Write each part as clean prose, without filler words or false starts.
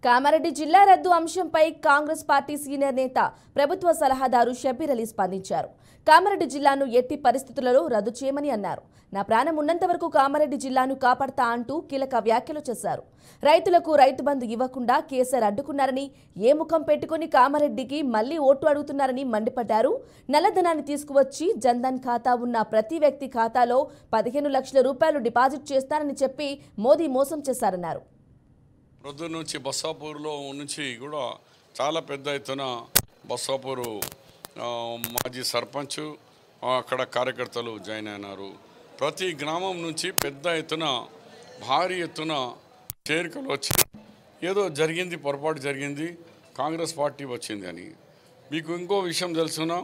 కామారెడ్డి జిల్లా రద్దు అంశంపై కాంగ్రెస్ పార్టీ సీనియర్ నేత ప్రభుత్వ సలహాదారు షబీర్ అలీ స్పందించారు. కామారెడ్డి జిల్లాను ఎట్టి పరిస్థితులలో రద్దు చేయమని అన్నారు. నా ప్రాణం ఉన్నంత వరకు కామారెడ్డి జిల్లాను కాపాడతా అంటూ కీలక వ్యాఖ్యలు చేశారు. రైతులకు రైతు బంధు ఇవ్వకుండా కేసీఆర్ అడ్డుకున్నారని, ఏ ముఖం పెట్టుకుని కామారెడ్డికి మళ్లీ ఓటు అడుగుతున్నారని మండిపడ్డారు. నల్లధనాన్ని తీసుకువచ్చి జన్ధన్ ఖాతా ఉన్న ప్రతి వ్యక్తి ఖాతాలో 15 లక్షల రూపాయలు డిపాజిట్ చేస్తారని చెప్పి మోదీ మోసం చేశారన్నారు. ప్రొద్దు నుంచి బస్సాపూర్లో నుంచి కూడా చాలా పెద్ద ఎత్తున బస్సాపూరు మాజీ సర్పంచ్ అక్కడ కార్యకర్తలు జాయిన్ అయినారు. ప్రతి గ్రామం నుంచి పెద్ద ఎత్తున భారీ ఎత్తున చేరికలు వచ్చి ఏదో జరిగింది, పొరపాటు జరిగింది, కాంగ్రెస్ పార్టీ వచ్చింది అని. మీకు ఇంకో విషయం తెలుసునా,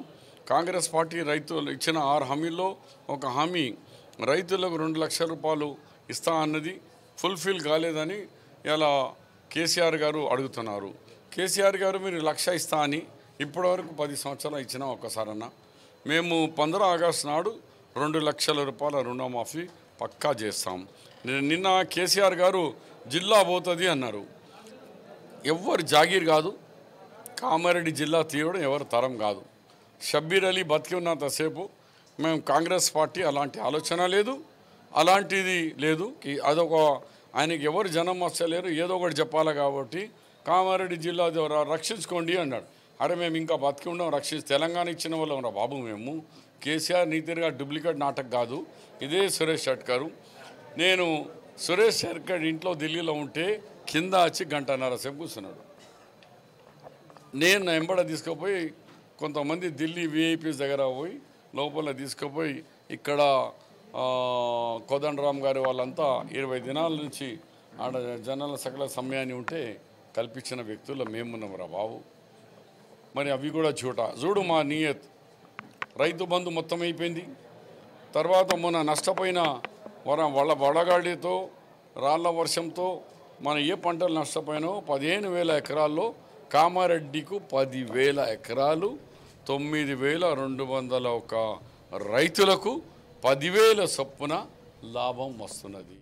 కాంగ్రెస్ పార్టీ రైతులు ఇచ్చిన 6 హామీల్లో ఒక హామీ రైతులకు 2 లక్షల రూపాయలు ఇస్తా అన్నది ఫుల్ఫిల్ కాలేదని ఇలా కేసీఆర్ గారు అడుగుతున్నారు. కేసీఆర్ గారు మీరు 1 లక్ష ఇస్తా అని ఇప్పటివరకు 10 సంవత్సరాలు ఇచ్చినా ఒక్కసారన్నా. మేము 15 ఆగస్టు నాడు 2 లక్షల రూపాయల రుణమాఫీ పక్కా చేస్తాం. నిన్న కేసీఆర్ గారు జిల్లా పోతుంది అన్నారు. ఎవరు జాగీర్ కాదు, కామారెడ్డి జిల్లా తీయడం ఎవరు తరం కాదు. షబ్బీర్ అలీ బతికి ఉన్నంతసేపు మేము కాంగ్రెస్ పార్టీ అలాంటి ఆలోచన లేదు, అలాంటిది లేదు. అదొక ఆయనకి ఎవరు జనం వస్తలేరు, ఏదో ఒకటి చెప్పాలి కాబట్టి కామారెడ్డి జిల్లా రక్షించుకోండి అన్నాడు. అరే మేము ఇంకా బతికి ఉన్నాం, తెలంగాణ ఇచ్చిన వాళ్ళం రా బాబు మేము. కేసీఆర్ నీతిగా డూప్లికేట్ నాటక్ కాదు. ఇదే సురేష్ షట్కర్. నేను సురేష్ షట్కర్ ఇంట్లో ఢిల్లీలో ఉంటే కింద వచ్చి 1.5 గంటల సేపు కూర్చున్నాడు. నేను నా ఎంబడ తీసుకుపోయి కొంతమంది ఢిల్లీ విఐపీస్ దగ్గర పోయి లోపల తీసుకుపోయి ఇక్కడ కోదండరామ్ గారి వాళ్ళంతా 20 దినాల నుంచి ఆడ జనాల సకల సమయాన్ని ఉంటే కల్పించిన వ్యక్తుల్లో మేమున్నాం రా బాబు. మరి అవి కూడా చూడు మా నియత్. రైతు బంధు మొత్తం అయిపోయింది. తర్వాత మొన్న నష్టపోయిన వడగాడితో రాళ్ల వర్షంతో మన ఏ పంటలు నష్టపోయినో 15,000 ఎకరాల్లో కామారెడ్డికు 10,000 ఎకరాలు 9,201 రైతులకు 10,000 చొప్పున లాభం వస్తున్నది.